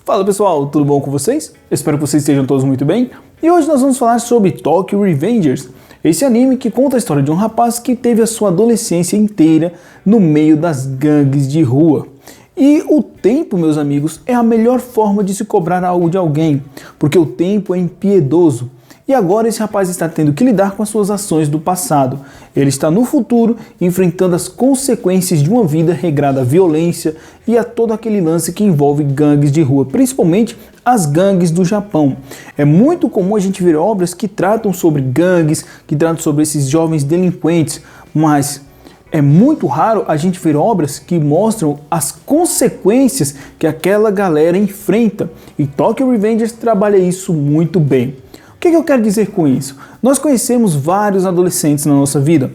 Fala pessoal, tudo bom com vocês? Espero que vocês estejam todos muito bem. E hoje nós vamos falar sobre Tokyo Revengers, esse anime que conta a história de um rapaz que teve a sua adolescência inteira no meio das gangues de rua. E o tempo, meus amigos, é a melhor forma de se cobrar algo de alguém, porque o tempo é impiedoso. E agora esse rapaz está tendo que lidar com as suas ações do passado. Ele está no futuro enfrentando as consequências de uma vida regrada à violência e a todo aquele lance que envolve gangues de rua, principalmente as gangues do Japão. É muito comum a gente ver obras que tratam sobre gangues, que tratam sobre esses jovens delinquentes, mas é muito raro a gente ver obras que mostram as consequências que aquela galera enfrenta. E Tokyo Revengers trabalha isso muito bem. O que eu quero dizer com isso? Nós conhecemos vários adolescentes na nossa vida.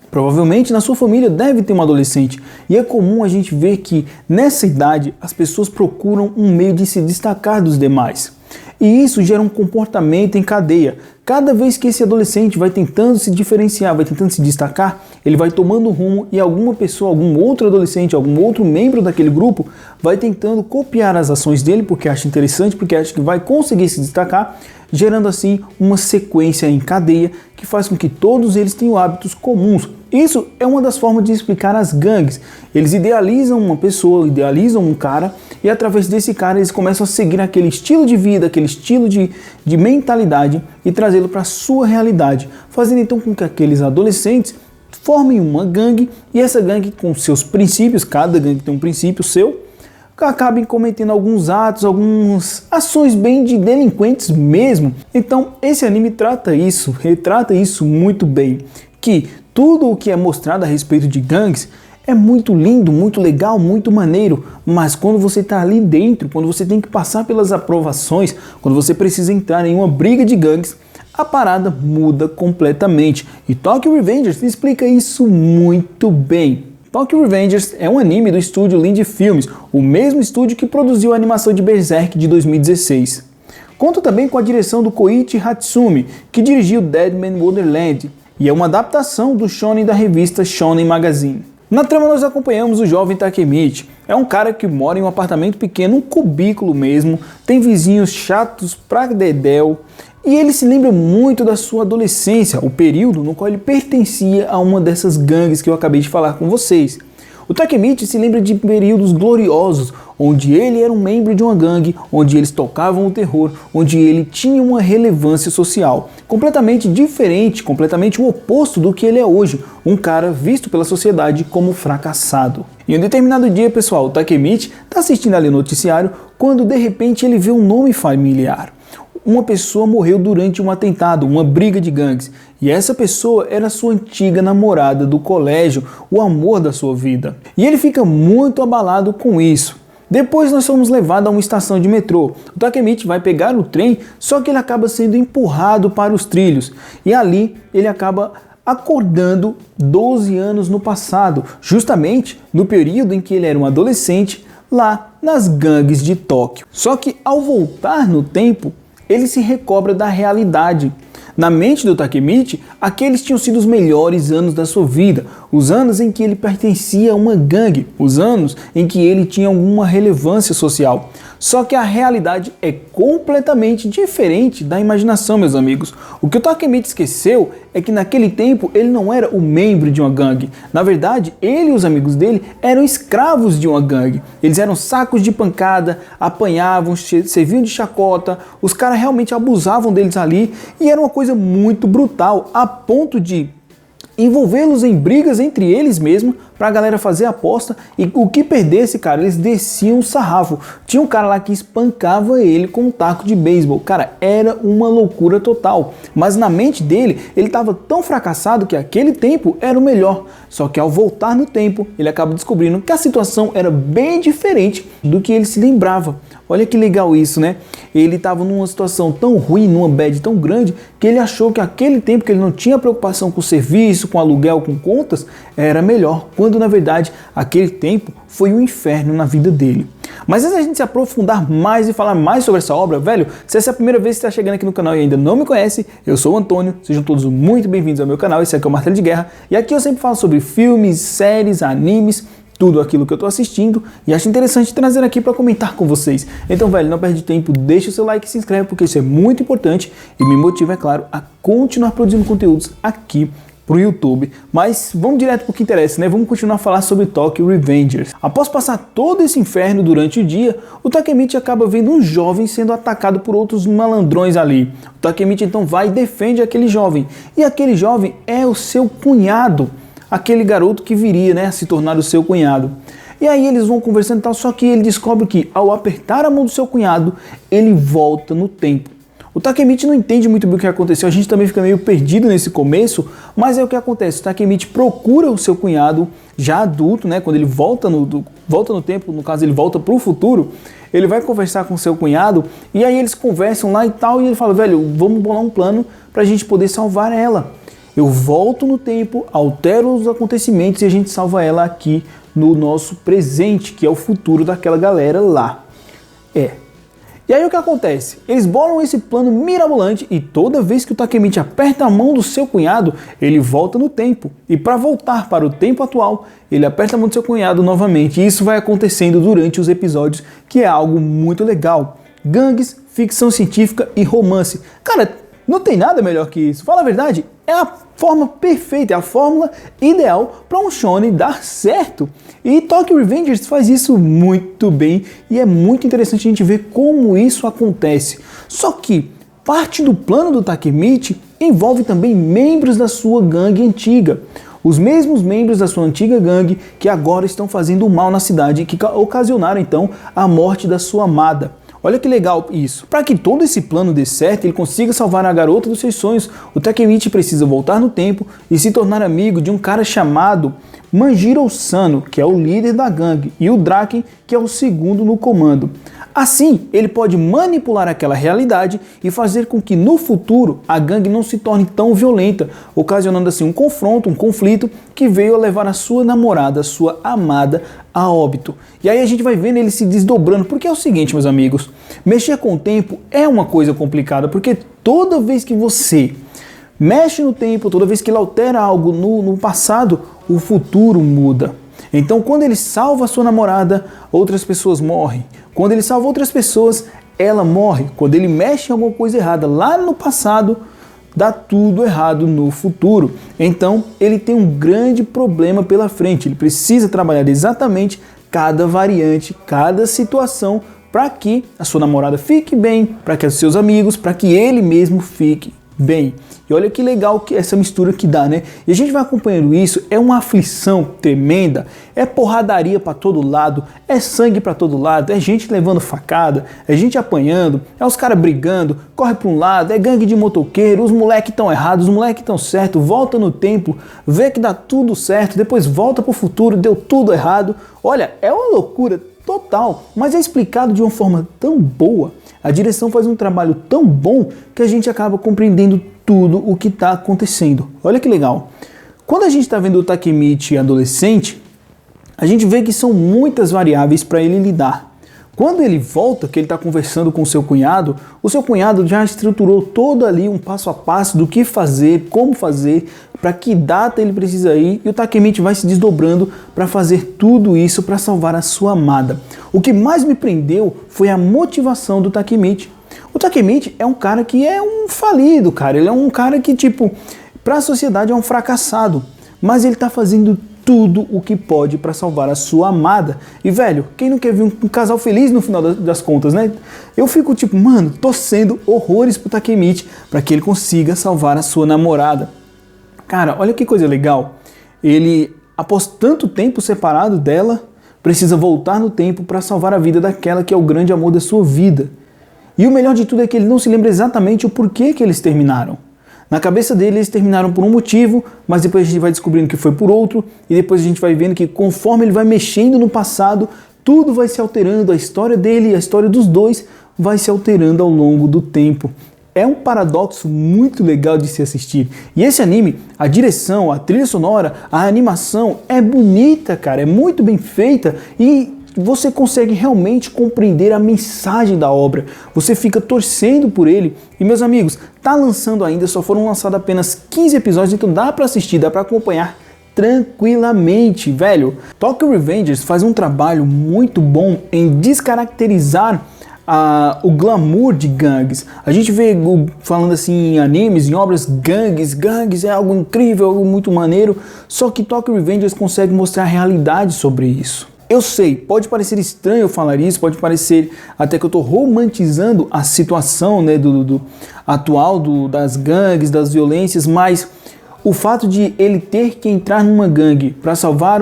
Provavelmente na sua família deve ter um adolescente. E é comum a gente ver que nessa idade as pessoas procuram um meio de se destacar dos demais. E isso gera um comportamento em cadeia. Cada vez que esse adolescente vai tentando se diferenciar, vai tentando se destacar, ele vai tomando rumo e alguma pessoa, algum outro adolescente, algum outro membro daquele grupo vai tentando copiar as ações dele porque acha interessante, porque acha que vai conseguir se destacar, gerando assim uma sequência em cadeia que faz com que todos eles tenham hábitos comuns. Isso é uma das formas de explicar as gangues. Eles idealizam uma pessoa, idealizam um cara e através desse cara eles começam a seguir aquele estilo de vida, aquele estilo de mentalidade e trazê-lo para a sua realidade, fazendo então com que aqueles adolescentes formem uma gangue e essa gangue com seus princípios, cada gangue tem um princípio seu, acabem cometendo alguns atos, algumas ações bem de delinquentes mesmo. Então esse anime retrata isso muito bem, que tudo o que é mostrado a respeito de gangues é muito lindo, muito legal, muito maneiro, mas quando você está ali dentro, quando você tem que passar pelas aprovações, quando você precisa entrar em uma briga de gangues, a parada muda completamente. E Tokyo Revengers explica isso muito bem. Tokyo Revengers é um anime do estúdio Lind Films, o mesmo estúdio que produziu a animação de Berserk de 2016. Conta também com a direção do Koichi Hatsumi, que dirigiu Deadman Wonderland, e é uma adaptação do shonen da revista Shonen Magazine. Na trama nós acompanhamos o jovem Takemichi. É um cara que mora em um apartamento pequeno, um cubículo mesmo, tem vizinhos chatos pra dedéu, e ele se lembra muito da sua adolescência, o período no qual ele pertencia a uma dessas gangues que eu acabei de falar com vocês. O Takemichi se lembra de períodos gloriosos, onde ele era um membro de uma gangue, onde eles tocavam o terror, onde ele tinha uma relevância social. Completamente diferente, completamente o oposto do que ele é hoje, um cara visto pela sociedade como fracassado. Em um determinado dia, pessoal, o Takemichi está assistindo ali o noticiário, quando de repente ele vê um nome familiar. Uma pessoa morreu durante um atentado, uma briga de gangues, e essa pessoa era sua antiga namorada do colégio, o amor da sua vida. E ele fica muito abalado com isso. Depois nós somos levados a uma estação de metrô. O Takemichi vai pegar o trem, só que ele acaba sendo empurrado para os trilhos, e ali ele acaba acordando 12 anos no passado, justamente no período em que ele era um adolescente, lá nas gangues de Tóquio. Só que ao voltar no tempo, ele se recobra da realidade. Na mente do Takemichi, aqueles tinham sido os melhores anos da sua vida, os anos em que ele pertencia a uma gangue, os anos em que ele tinha alguma relevância social. Só que a realidade é completamente diferente da imaginação, meus amigos. O que o Takemichi esqueceu é que naquele tempo ele não era o membro de uma gangue. Na verdade, ele e os amigos dele eram escravos de uma gangue. Eles eram sacos de pancada, apanhavam, serviam de chacota, os caras realmente abusavam deles ali e era uma coisa muito brutal, a ponto de envolvê-los em brigas entre eles mesmos pra galera fazer aposta e o que perdesse, cara, eles desciam o sarrafo. Tinha um cara lá que espancava ele com um taco de beisebol. Cara, era uma loucura total. Mas na mente dele, ele estava tão fracassado que aquele tempo era o melhor. Só que ao voltar no tempo, ele acaba descobrindo que a situação era bem diferente do que ele se lembrava. Olha que legal isso, né? Ele estava numa situação tão ruim, numa bad tão grande, que ele achou que aquele tempo que ele não tinha preocupação com serviço, com aluguel, com contas, era melhor, quando na verdade aquele tempo foi um inferno na vida dele. Mas antes da gente se aprofundar mais e falar mais sobre essa obra, velho, se essa é a primeira vez que você está chegando aqui no canal e ainda não me conhece, eu sou o Antônio, sejam todos muito bem-vindos ao meu canal, esse aqui é o Martelo de Guerra, e aqui eu sempre falo sobre filmes, séries, animes, tudo aquilo que eu tô assistindo e acho interessante trazer aqui para comentar com vocês. Então, velho, não perde tempo, deixa o seu like e se inscreve porque isso é muito importante e me motiva, é claro, a continuar produzindo conteúdos aqui pro YouTube. Mas vamos direto pro que interessa, né? Vamos continuar a falar sobre Tokyo Revengers. Após passar todo esse inferno durante o dia, o Takemichi acaba vendo um jovem sendo atacado por outros malandrões ali. O Takemichi então vai e defende aquele jovem. E aquele jovem é o seu cunhado, aquele garoto que viria, né, a se tornar o seu cunhado. E aí eles vão conversando e tal, só que ele descobre que ao apertar a mão do seu cunhado, ele volta no tempo. O Takemichi não entende muito bem o que aconteceu, a gente também fica meio perdido nesse começo, mas é o que acontece, o Takemichi procura o seu cunhado já adulto, né, quando ele volta no tempo, no caso ele volta pro futuro, ele vai conversar com o seu cunhado, e aí eles conversam lá e tal, e ele fala, velho, vamos bolar um plano pra gente poder salvar ela. Eu volto no tempo, altero os acontecimentos e a gente salva ela aqui no nosso presente, que é o futuro daquela galera lá. E aí o que acontece? Eles bolam esse plano mirabolante e toda vez que o Takemichi aperta a mão do seu cunhado, ele volta no tempo. E para voltar para o tempo atual, ele aperta a mão do seu cunhado novamente. E isso vai acontecendo durante os episódios, que é algo muito legal. Gangues, ficção científica e romance. Cara, não tem nada melhor que isso. Fala a verdade, é a forma perfeita, é a fórmula ideal para um shonen dar certo. E Tokyo Revengers faz isso muito bem e é muito interessante a gente ver como isso acontece. Só que parte do plano do Takemichi envolve também membros da sua gangue antiga. Os mesmos membros da sua antiga gangue que agora estão fazendo mal na cidade e que ocasionaram então a morte da sua amada. Olha que legal isso. Para que todo esse plano dê certo e ele consiga salvar a garota dos seus sonhos, o Takemichi precisa voltar no tempo e se tornar amigo de um cara chamado Manjiro Sano, que é o líder da gangue, e o Draken, que é o segundo no comando. Assim, ele pode manipular aquela realidade e fazer com que no futuro a gangue não se torne tão violenta, ocasionando assim um confronto, um conflito que veio a levar a sua namorada, a sua amada, a óbito. E aí a gente vai vendo ele se desdobrando, porque é o seguinte, meus amigos, mexer com o tempo é uma coisa complicada, porque toda vez que você mexe no tempo, toda vez que ele altera algo no passado, o futuro muda. Então quando ele salva a sua namorada, outras pessoas morrem. Quando ele salva outras pessoas, ela morre. Quando ele mexe em alguma coisa errada lá no passado, dá tudo errado no futuro. Então ele tem um grande problema pela frente. Ele precisa trabalhar exatamente cada variante, cada situação, para que a sua namorada fique bem, para que os seus amigos, para que ele mesmo fique bem. E olha que legal que essa mistura que dá, né? E a gente vai acompanhando isso, é uma aflição tremenda, é porradaria para todo lado, é sangue para todo lado, é gente levando facada, é gente apanhando, é os caras brigando, corre para um lado, é gangue de motoqueiro, os moleques estão errados, os moleques estão certos, volta no tempo, vê que dá tudo certo, depois volta pro futuro, deu tudo errado. Olha, é uma loucura total, mas é explicado de uma forma tão boa, a direção faz um trabalho tão bom que a gente acaba compreendendo tudo o que está acontecendo. Olha que legal. Quando a gente está vendo o Takemichi adolescente, a gente vê que são muitas variáveis para ele lidar. Quando ele volta, que ele está conversando com o seu cunhado já estruturou todo ali um passo a passo do que fazer, como fazer, para que data ele precisa ir, e o Takemichi vai se desdobrando para fazer tudo isso para salvar a sua amada. O que mais me prendeu foi a motivação do Takemichi. O Takemichi é um cara que é um falido, cara. Ele é um cara que, tipo, para a sociedade é um fracassado, mas ele está fazendo tudo o que pode para salvar a sua amada. E, velho, quem não quer ver um casal feliz no final das contas, né? Eu fico tipo, mano, torcendo horrores pro Takemichi para que ele consiga salvar a sua namorada. Cara, olha que coisa legal. Ele, após tanto tempo separado dela, precisa voltar no tempo para salvar a vida daquela que é o grande amor da sua vida. E o melhor de tudo é que ele não se lembra exatamente o porquê que eles terminaram. Na cabeça dele, eles terminaram por um motivo, mas depois a gente vai descobrindo que foi por outro, e depois a gente vai vendo que conforme ele vai mexendo no passado, tudo vai se alterando, a história dele e a história dos dois vai se alterando ao longo do tempo. É um paradoxo muito legal de se assistir. E esse anime, a direção, a trilha sonora, a animação é bonita, cara, é muito bem feita e você consegue realmente compreender a mensagem da obra. Você fica torcendo por ele. E meus amigos, tá lançando ainda, só foram lançados apenas 15 episódios, então dá para assistir, dá para acompanhar tranquilamente, velho. Tokyo Revengers faz um trabalho muito bom em descaracterizar o glamour de gangues. A gente vê, falando assim, em animes, em obras, gangues é algo incrível, algo muito maneiro, só que Tokyo Revengers consegue mostrar a realidade sobre isso. Eu sei, pode parecer estranho eu falar isso, pode parecer até que eu tô romantizando a situação, né, atual das gangues, das violências, mas o fato de ele ter que entrar numa gangue para salvar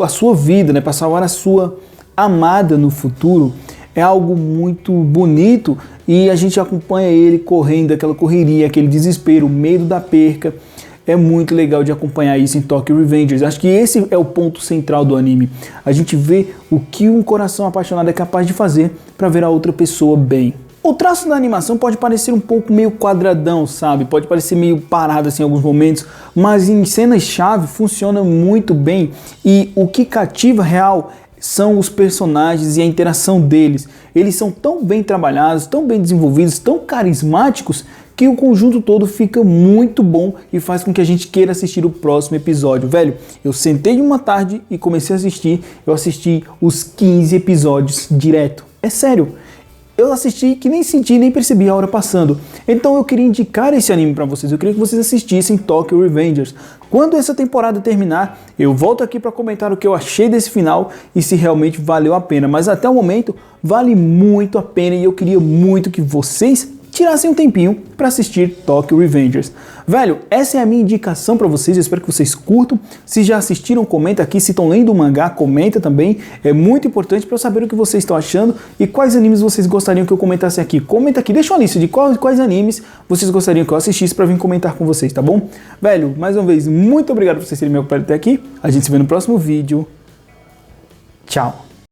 a sua vida, né, para salvar a sua amada no futuro, é algo muito bonito e a gente acompanha ele correndo, aquela correria, aquele desespero, o medo da perca. É muito legal de acompanhar isso em Tokyo Revengers. Acho que esse é o ponto central do anime. A gente vê o que um coração apaixonado é capaz de fazer para ver a outra pessoa bem. O traço da animação pode parecer um pouco meio quadradão, sabe? Pode parecer meio parado assim em alguns momentos, mas em cenas-chave funciona muito bem e o que cativa real são os personagens e a interação deles. Eles são tão bem trabalhados, tão bem desenvolvidos, tão carismáticos, que o conjunto todo fica muito bom e faz com que a gente queira assistir o próximo episódio. Velho, eu sentei uma tarde e comecei a assistir, eu assisti os 15 episódios direto. É sério. Eu assisti que nem senti, nem percebi a hora passando. Então eu queria indicar esse anime pra vocês. Eu queria que vocês assistissem Tokyo Revengers. Quando essa temporada terminar, eu volto aqui para comentar o que eu achei desse final e se realmente valeu a pena. Mas até o momento, vale muito a pena e eu queria muito que vocês tirassem um tempinho para assistir Tokyo Revengers. Velho, essa é a minha indicação para vocês, eu espero que vocês curtam. Se já assistiram, comenta aqui. Se estão lendo o mangá, comenta também. É muito importante para eu saber o que vocês estão achando e quais animes vocês gostariam que eu comentasse aqui. Comenta aqui, deixa uma lista de quais animes vocês gostariam que eu assistisse para vir comentar com vocês, tá bom? Velho, mais uma vez, muito obrigado por vocês terem me acompanhado até aqui. A gente se vê no próximo vídeo. Tchau!